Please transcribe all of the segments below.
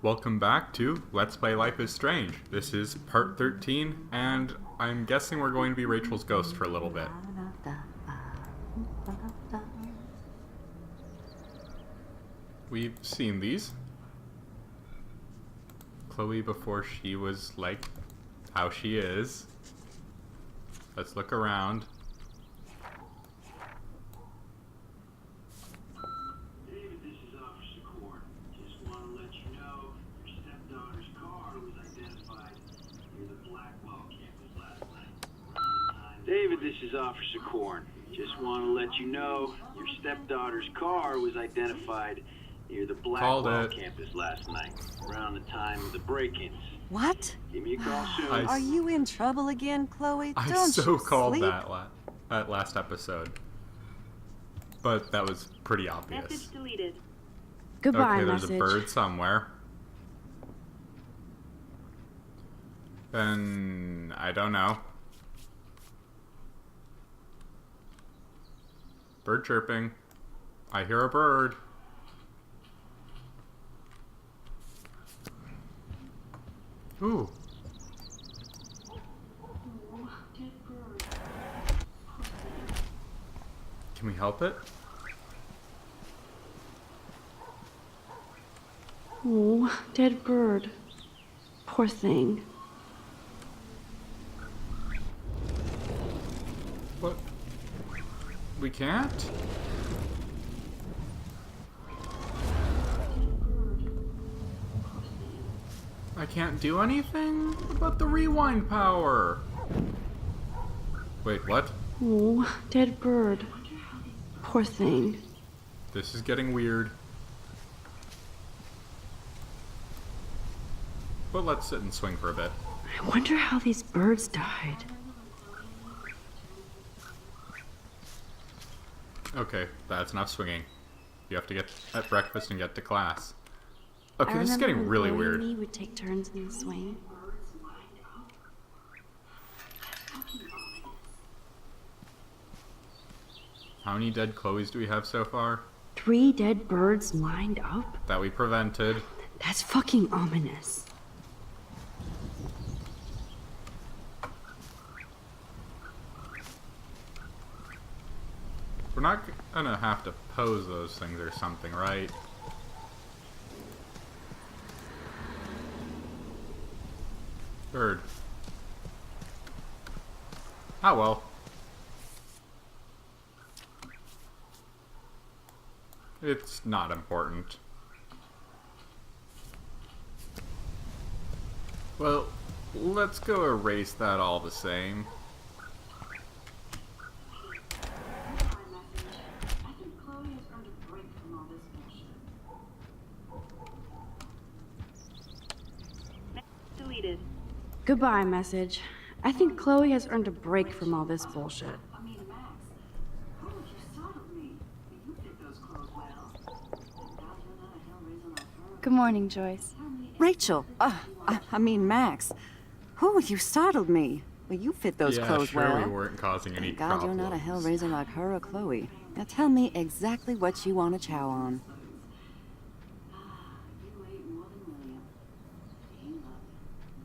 Welcome back to Let's Play Life is Strange. This is part 13, and I'm guessing we're going to be Rachel's ghost for a little bit. We've seen these. Chloe before she was like how she is. Let's look around. David, this is Officer Korn. Just want to let you know your stepdaughter's car was identified near the Blackwell campus last night, around the time of the break-ins. What? Give me a call soon. Are you in trouble again, Chloe? I Don't so you called sleep? that last episode, but that was pretty obvious. Message deleted. Goodbye, okay, there's message. a bird somewhere. And I don't know. Bird chirping. I hear a bird. Ooh. Can we help it? Oh, dead bird. Poor thing. What? We can't? I can't do anything? What about the rewind power? Wait, what? Oh, dead bird. Poor thing. This is getting weird. But let's sit and swing for a bit. I wonder how these birds died. Okay, that's enough swinging. You have to get at breakfast and get to class. Okay, this is getting really weird. We would take turns in the swing. How many dead Chloes do we have so far? 3 dead birds lined up? That we prevented. That's fucking ominous. We're not gonna have to pose those things or something, right? Bird. Ah, well. It's not important. Well, let's go erase that all the same. Deleted. Goodbye, message. I think Chloe has earned a break from all this bullshit. Good morning, Joyce. Rachel, I mean Max. Oh, you startled me. Well, you fit those clothes sure well. we weren't causing any Thank God problems. you're not a hellraiser like her or Chloe. Now tell me exactly what you want to chow on.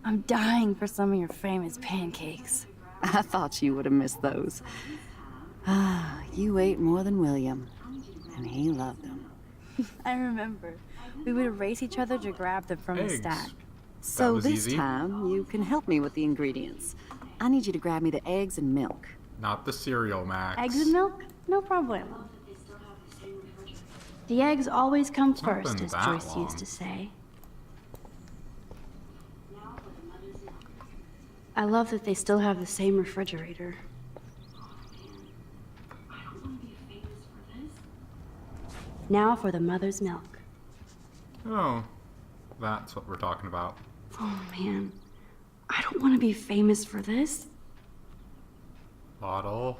I'm dying for some of your famous pancakes. I thought you would have missed those. Ah, you ate more than William, and he loved them. I remember. We would race each other to grab them from the Eggs. stack. So was this easy. time, you can help me with the ingredients. I need you to grab me the eggs and milk. Not the cereal, Max. Eggs and milk? No problem. The eggs always come It's not first, been as that Joyce long. used to say. I love that they still have the same refrigerator. Now for the mother's milk. Oh, that's what we're talking about. Oh man, I don't want to be famous for this. Bottle.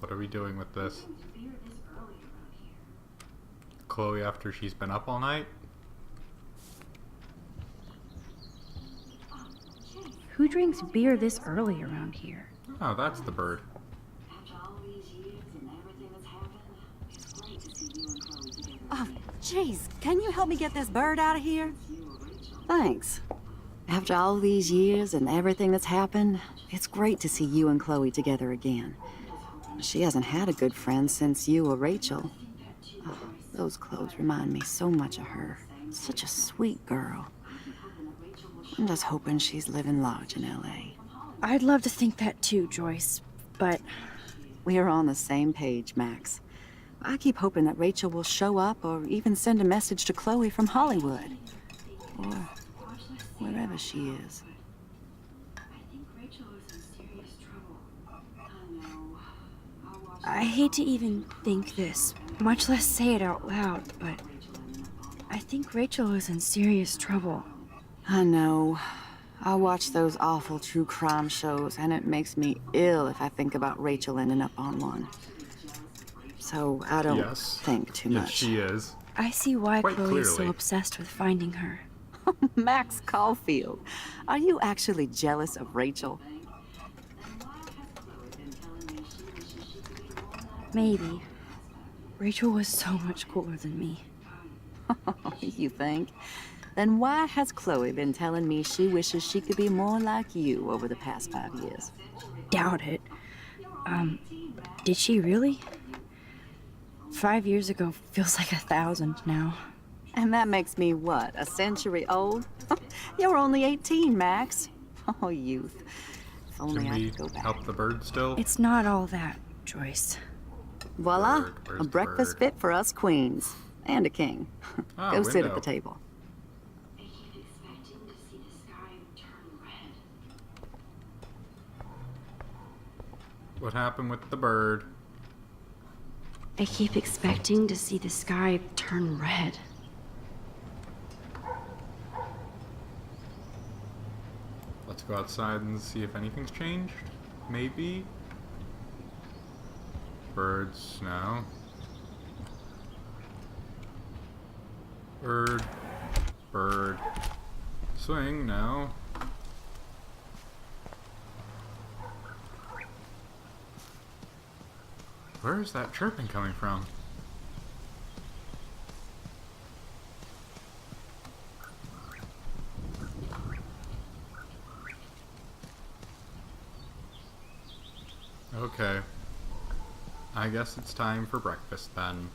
What are we doing with this? Chloe after she's been up all night? Who drinks beer this early around here? Oh, that's the bird. Oh, jeez, can you help me get this bird out of here? Thanks. After all these years and everything that's happened, it's great to see you and Chloe together again. She hasn't had a good friend since you or Rachel. Oh, those clothes remind me so much of her. Such a sweet girl. I'm just hoping she's living large in LA. I'd love to think that too, Joyce, but... We're on the same page, Max. I keep hoping that Rachel will show up or even send a message to Chloe from Hollywood. Or wherever she is. I hate to even think this, much less say it out loud, but I think Rachel is in serious trouble. I know. I watch those awful true crime shows, and it makes me ill if I think about Rachel ending up on one. So I don't think too much. Yes, she is. I see why Quite Chloe is so clearly. obsessed with finding her. Max Caulfield, are you actually jealous of Rachel? Maybe. Rachel was so much cooler than me. You think? Then why has Chloe been telling me she wishes she could be more like you over the past 5 years? Doubt it. Did she really? 5 years ago feels like 1,000 now. And that makes me what, a century old? You're only 18, Max. Oh, youth. If only Can I we could go back. help the bird still? It's not all that, Joyce. Voila, Bird, where's a the breakfast bird? fit for us queens. And a king. Ah, Go sit at window. the table. What happened with the bird? I keep expecting to see the sky turn red. Let's go outside and see if anything's changed. Maybe? Birds, no. Bird. Bird. Swing, no. Where is that chirping coming from? Okay. I guess it's time for breakfast then.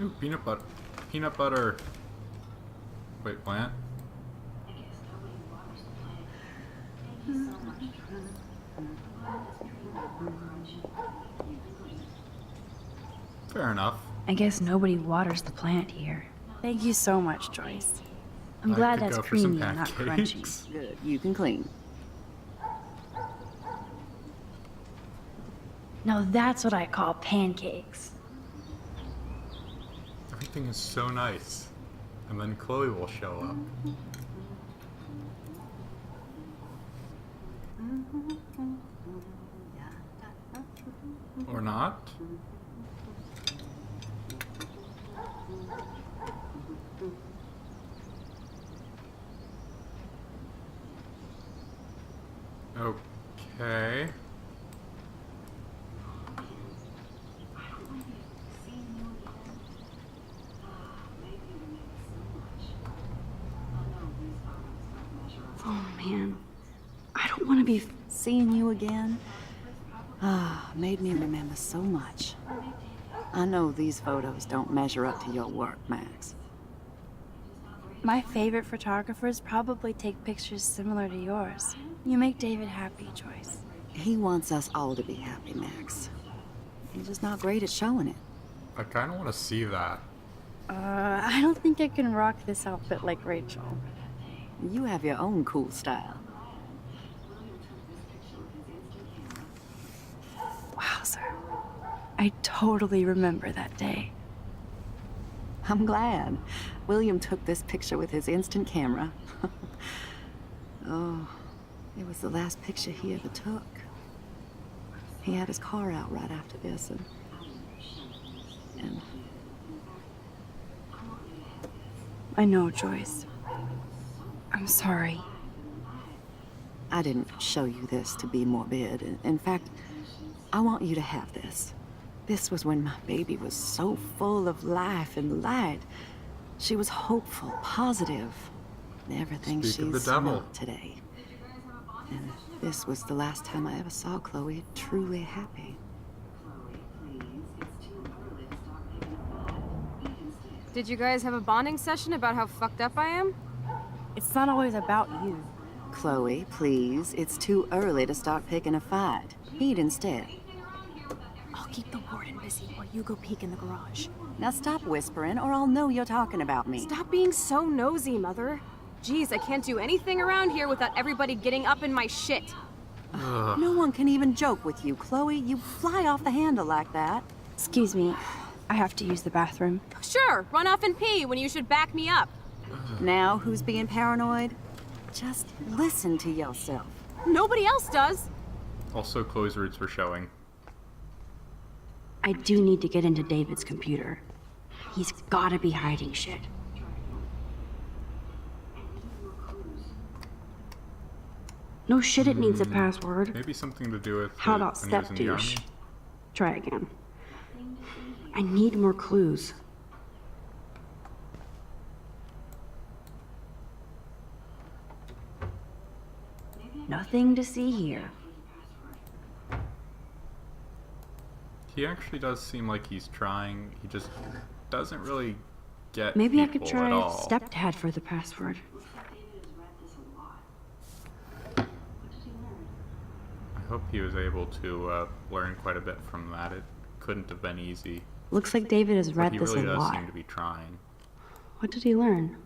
Ooh, peanut butter. Peanut butter. Wait, plant? Fair enough. I guess nobody waters the plant here. Thank you so much, Joyce. I'm I glad could that's go for some creamy and not crunchy. pancakes. Good, you can clean. Now that's what I call pancakes. Everything is so nice. And then Chloe will show up. Or not. Okay. Oh man, I don't want to be. Seeing you again, made me remember so much. I know these photos don't measure up to your work, Max. My favorite photographers probably take pictures similar to yours. You make David happy, Joyce. He wants us all to be happy, Max. He's just not great at showing it. I kind of want to see that. I don't think I can rock this outfit like Rachel. You have your own cool style. Wowzer. I totally remember that day. I'm glad. William took this picture with his instant camera. Oh, it was the last picture he ever took. He had his car out right after this, and I know, Joyce. I'm sorry. I didn't show you this to be morbid. In fact, I want you to have this. This was when my baby was so full of life and light. She was hopeful, positive, everything Speak of she's the devil. not today. And this was the last time I ever saw Chloe truly happy. Did you guys have a bonding session about how fucked up I am? It's not always about you. Chloe, please, it's too early to start picking a fight. Eat instead. I'll keep the warden busy while you go peek in the garage. Now stop whispering or I'll know you're talking about me. Stop being so nosy, Mother. Jeez, I can't do anything around here without everybody getting up in my shit. No one can even joke with you, Chloe. You fly off the handle like that. Excuse me, I have to use the bathroom. Sure, run off and pee when you should back me up. Now who's being paranoid? Just listen to yourself. Nobody else does. Also, Chloe's roots were showing. I do need to get into David's computer. He's gotta be hiding shit. No shit, it needs a password. Maybe something to do with How the- about when he was step in the douche? army. Try again. I need more clues. Nothing to see here. He actually does seem like he's trying. He just doesn't really get Maybe I could people try at all. stepdad for the password. I hope he was able to learn quite a bit from that. It couldn't have been easy. Looks like David has But read he this really a does lot. seem to be trying. What did he learn?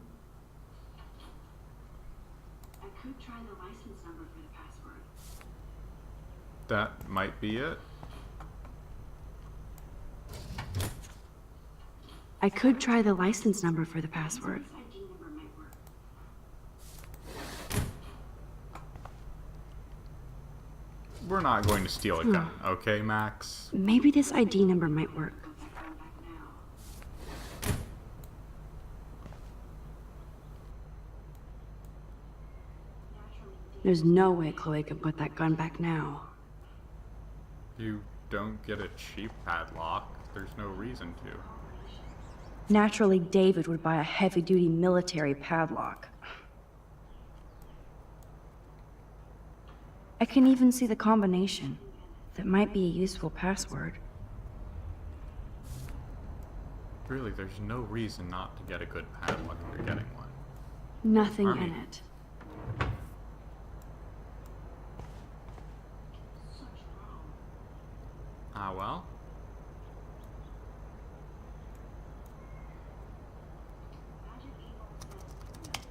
I could try the license number for the password. That might be it. I could try the license number for the password. This ID number might work. We're not going to steal a gun, okay, Max? Maybe this ID number might work. There's no way Chloe can put that gun back now. You don't get a cheap padlock. There's no reason to. Naturally, David would buy a heavy-duty military padlock. I can even see the combination. That might be a useful password. Really, there's no reason not to get a good padlock if you're getting one. Nothing Army. in it. Ah, well.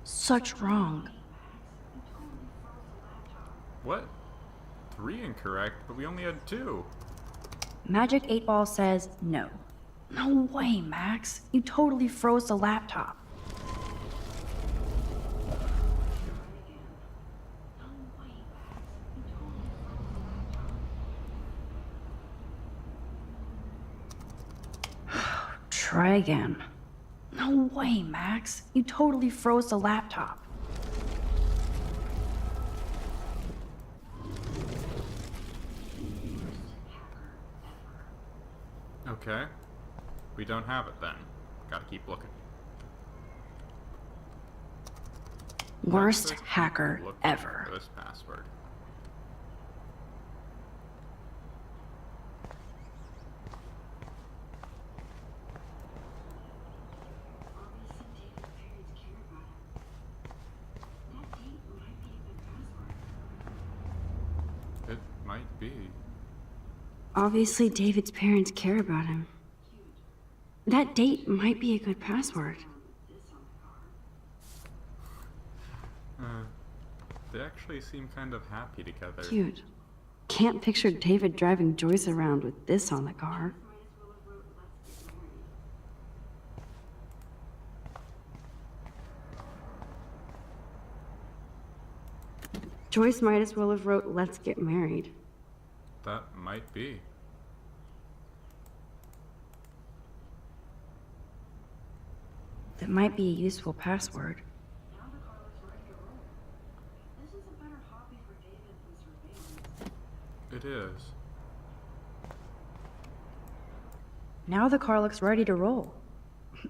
Such wrong. What? 3 incorrect, but we only had 2. Magic 8 Ball says no. No way, Max. You totally froze the laptop. Try again. No way, Max. You totally froze the laptop. Okay. We don't have it then. Gotta keep looking. Worst Let's keep hacker looking ever. for this password. Obviously, David's parents care about him. That date might be a good password. They actually seem kind of happy together. Cute. Can't picture David driving Joyce around with this on the car. Joyce might as well have wrote, "Let's get married." That might be. that might be a useful password. It is. Now the car looks ready to roll.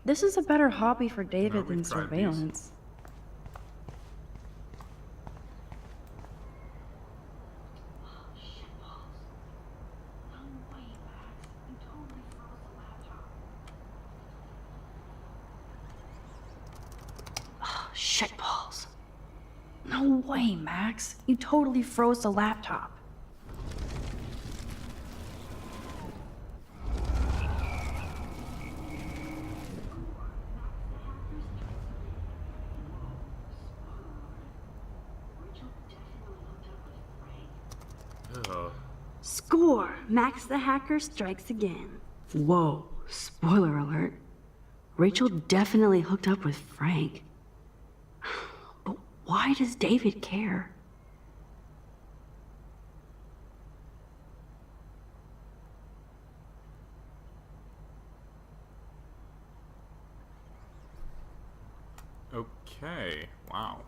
This is a better hobby for David than we've tried surveillance. Shitballs. No way, Max. You totally froze the laptop. Ugh. Score! Max the hacker strikes again. Whoa, spoiler alert. Rachel definitely hooked up with Frank. But why does David care? Okay. Wow.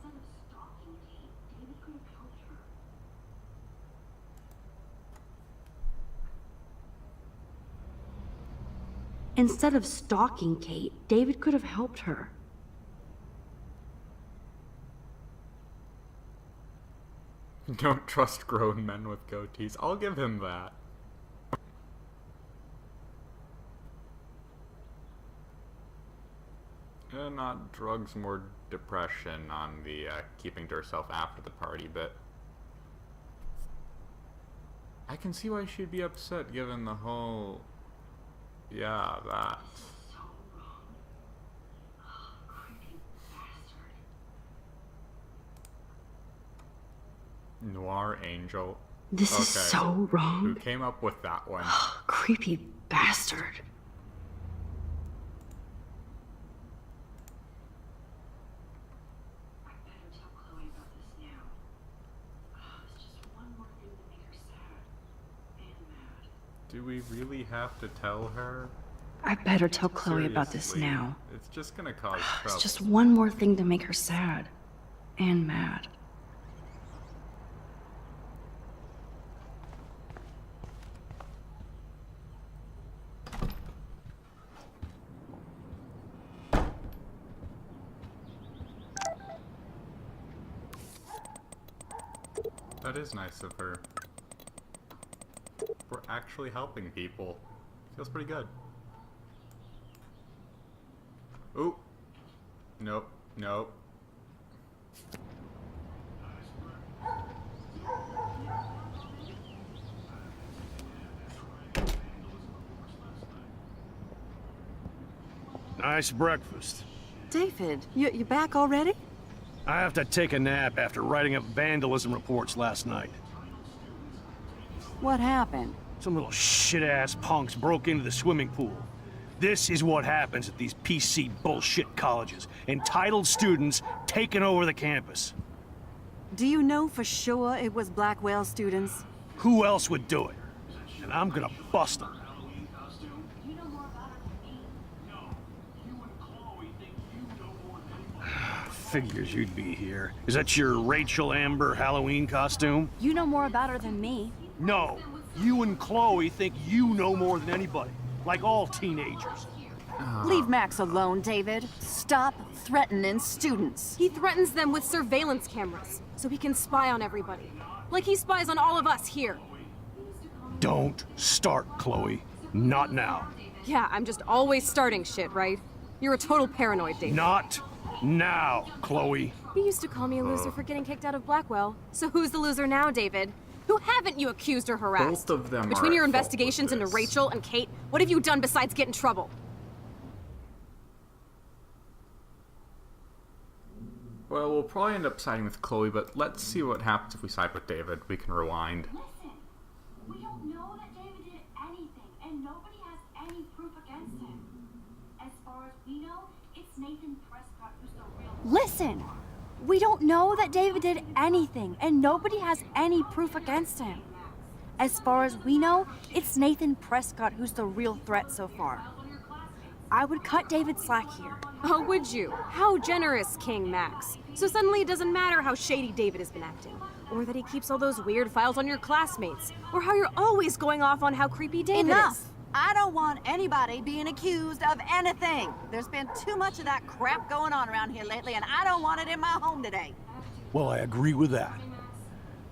Instead of stalking Kate, David could have helped her. Don't trust grown men with goatees. I'll give him that. Not drugs, more depression on the keeping to herself after the party bit. I can see why she'd be upset given the whole... Yeah, that. Noir Angel. This is so wrong. Who came up with that one? Creepy bastard. I better tell Chloe about this now. It's just one more thing to make her sad and mad. Do we really have to tell her? I better tell Chloe about this Seriously, now. It's just gonna cause trouble. It's just one more thing to make her sad and mad. That is nice of her. We're actually helping people. Feels pretty good. Ooh. Nope. Nope. Nice breakfast. David, you back already? I have to take a nap after writing up vandalism reports last night. What happened? Some little shit-ass punks broke into the swimming pool. This is what happens at these PC bullshit colleges. Entitled students taking over the campus. Do you know for sure it was Blackwell students? Who else would do it? And I'm gonna bust them. Figures you'd be here. Is that your Rachel Amber Halloween costume? You know more about her than me. No. You and Chloe think you know more than anybody. Like all teenagers. Leave Max alone, David. Stop threatening students. He threatens them with surveillance cameras, so he can spy on everybody. Like he spies on all of us here. Don't start, Chloe. Not now. Yeah, I'm just always starting shit, right? You're a total paranoid, David. Not now, Chloe. You used to call me a loser for getting kicked out of Blackwell. So who's the loser now, David? Who haven't you accused or harassed? Both of them Between are your at fault investigations with into this. Rachel and Kate, what have you done besides get in trouble? Well, we'll probably end up siding with Chloe, but let's see what happens if we side with David. We can rewind. Listen, we don't know that David did anything, and nobody has any proof against him. As far as we know, it's Nathan Prescott who's the real... Listen! We don't know that David did anything, and nobody has any proof against him. As far as we know, it's Nathan Prescott who's the real threat so far. I would cut David slack here. Oh, would you? How generous, King Max. So suddenly it doesn't matter how shady David has been acting, or that he keeps all those weird files on your classmates, or how you're always going off on how creepy David Enough! is. I don't want anybody being accused of anything. There's been too much of that crap going on around here lately, and I don't want it in my home today. Well, I agree with that.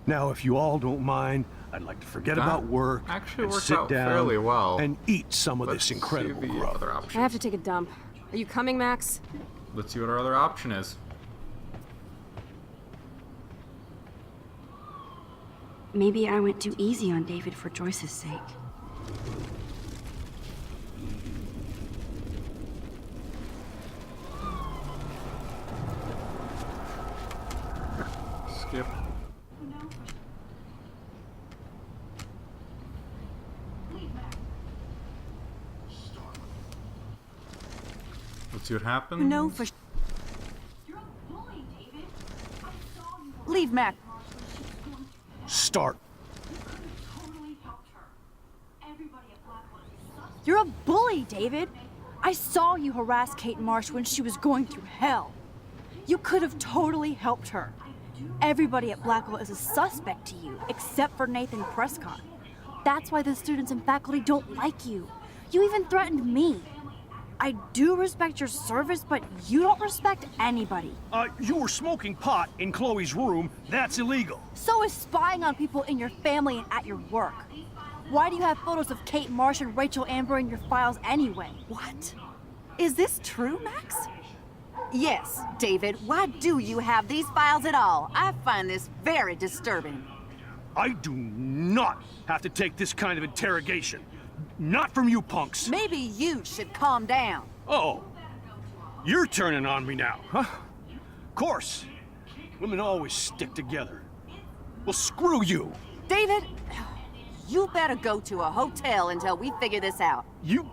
Now, if you all don't mind, I'd like to forget about work actually and works sit out down fairly well. and eat some of Let's this incredible see the grub. other I option. have to take a dump. Are you coming, Max? Let's see what our other option is. Maybe I went too easy on David for Joyce's sake. Skip. Let's see what happens. No, for You're a bully, David. I saw you. leave Mac. Start. You could have totally helped her. Everybody at Blackwell is sus. You're a bully, David. I saw you harass Kate Marsh when she was going through hell. You could have totally helped her. Everybody at Blackwell is a suspect to you, except for Nathan Prescott. That's why the students and faculty don't like you. You even threatened me. I do respect your service, but you don't respect anybody. You were smoking pot in Chloe's room. That's illegal. So is spying on people in your family and at your work. Why do you have photos of Kate Marsh and Rachel Amber in your files anyway? What? Is this true, Max? Yes, David. Why do you have these files at all? I find this very disturbing. I do not have to take this kind of interrogation. Not from you punks. Maybe you should calm down. Oh, you're turning on me now, huh? Of course. Women always stick together. Well, screw you. David, you better go to a hotel until we figure this out. You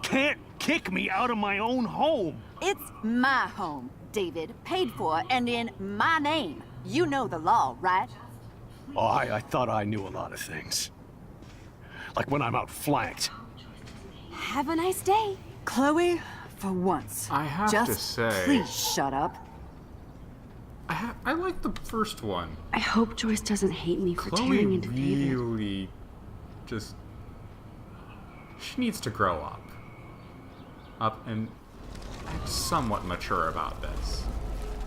can't kick me out of my own home. It's my home, David, paid for and in my name. You know the law, right? Oh, I thought I knew a lot of things. Like when I'm outflanked. Have a nice day. Chloe, for once, I have just to say, please shut up. I like the first one. I hope Joyce doesn't hate me for Chloe tearing into David. really just... She needs to grow up. And act somewhat mature about this.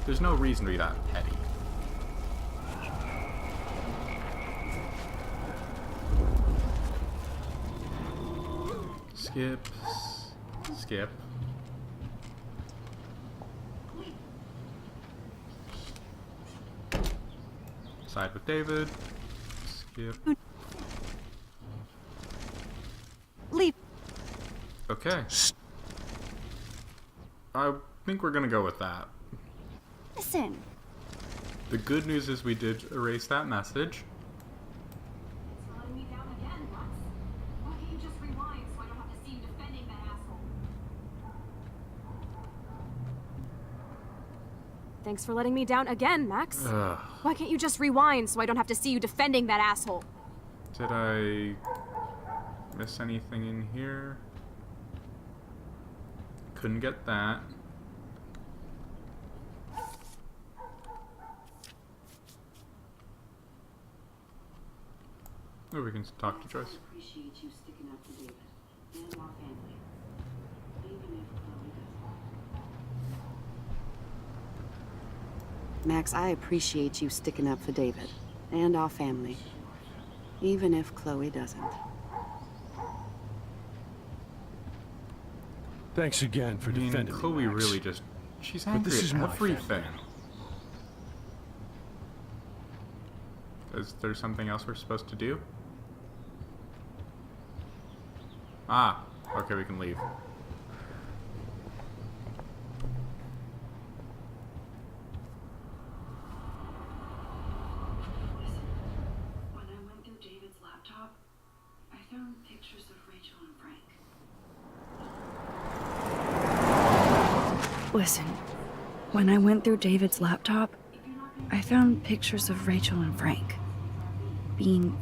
There's no reason to be that petty. Skip. Skip. Side with David. Skip. Leave. Okay. I think we're gonna go with that. Listen, The good news is we did erase that message. Slowing me down again, Max. Why can't you just rewind so I don't have to see you defending that asshole? Thanks for letting me down again, Max. Ugh. Why can't you just rewind so I don't have to see you defending that asshole? Did I miss anything in here? Couldn't get that. Oh, we can talk to Joyce. Appreciate you sticking up for David and our family, even if Chloe doesn't. Max, I appreciate you sticking up for David and our family, even if Chloe doesn't. Thanks again for I mean, defending Chloe me, Max. really just... She's But angry this is at my everything. family. Is there something else we're supposed to do? Ah, okay, we can leave. When I went through David's laptop, I found pictures of Rachel and Frank. Listen, when I went through David's laptop, I found pictures of Rachel and Frank being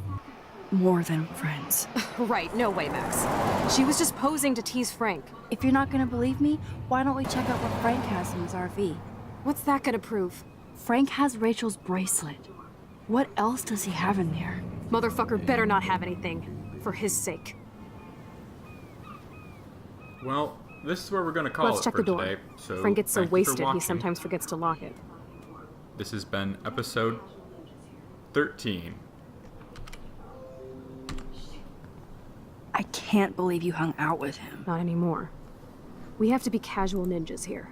more than friends. Right, no way, Max. She was just posing to tease Frank. If you're not gonna believe me, why don't we check out what Frank has in his RV? What's that gonna prove? Frank has Rachel's bracelet. What else does he have in there? Motherfucker better not have anything. For his sake. Well, this is where we're going to call Let's it check for the door. today. So Frank gets so thank you for wasted he watching. sometimes forgets to lock it. This has been episode 13. I can't believe you hung out with him. Not anymore. We have to be casual ninjas here.